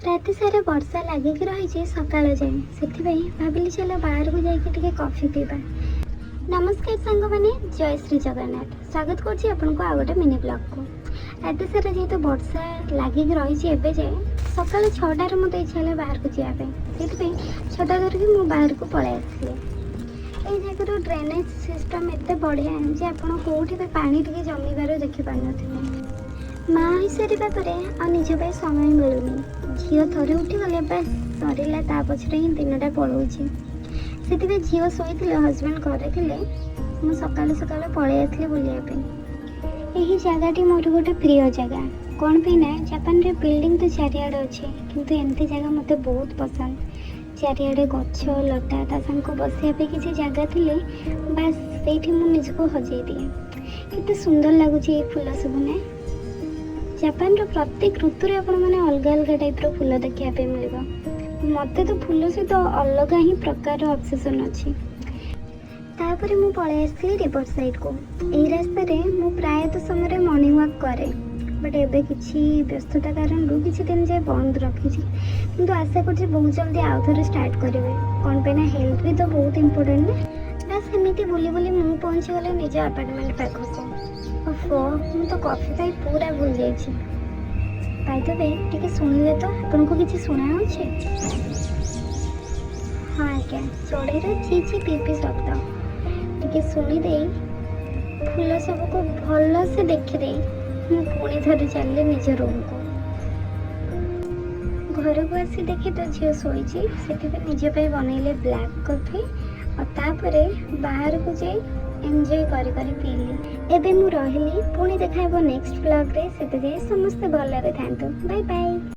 राति सारा वर्षा लगिक रही सकाल जाए से भाविली चलो बाहर को जाके कॉफी पीवा। नमस्कार सांग मैंने जय श्री जगन्नाथ स्वागत करुँच आपको आ गए मिनी ब्लॉग को। राति सारा जेहेतु वर्षा लगिक रही एवं जाए सका 6टार मत इच्छा है बाहर को जावाई से 6टा धरिकी मुझे बाहर को पलि आसली। ये जगह ड्रेनेज सिस्टम एत बढ़िया जे आप कौटी भी पानी टे जमीबार देखिपार न माँ हो सारा पर निज पर समय मिलूनी झील थरे उठीगले बास सरला ता पछरे ही दिनटा पलाऊे से झील शोई हजबैंड घरे थे मुझे सकाल सकाल पलि आसली बुलायापी। यही जगहटी मोर गोटे प्रिय जगह कौन पे ना जापान रे बिल्डिंग तो चारिआडे अच्छे किंतु एमती जगह मत बहुत पसंद। चारिआडे गछ लता ता सांग बसापी किसी जगह थी बास से निजको हजे दिए केते सुंदर लगुच ये फूल सब ना। जापान रो प्रत्येक ऋतु रे आपण माने अलग अलग टाइप रो फूल देखिया मिल मते तो फूल से तो अलग ही प्रकार ऑब्सेशन अच्छी। तापर मु पळे आसली रिवर साइड को। एई रास्ता रे मु प्राय तो समय मॉर्निंग वॉक करे बट एबे किछि व्यस्तता कारण किछि दिन जाए बंद रखी किंतु आशा कर बहुत जल्दी आउ थे स्टार्ट करेंगे कौन पे ना हेल्थ भी तो बहुत इंपोर्टेंट ना। बस एमती बुली बुली मु पहुँची गले निज अपार्टमेंट पाखक। ओफो मु तो कॉफी पाई पूरा भूल जाइए। बाय द वे टिके सुनिले तो आपको किसी शुणा होचे? हाँ आज्ञा चढ़ेर ची ची पीपी शब्द टिके शुणी दे फूल सबको भल से देखी मु पुणी थरे चलि निज रूम को। घर को आसी देखी तो झील शोई से निज बनइले ब्लैक कॉफी और तापरे बाहर को जाए एंजॉय करी पीली। एबे मु रहिली पुणी देखा नेक्स्ट ब्लॉग रे से समस्ते भलरे थांतु। Bye bye.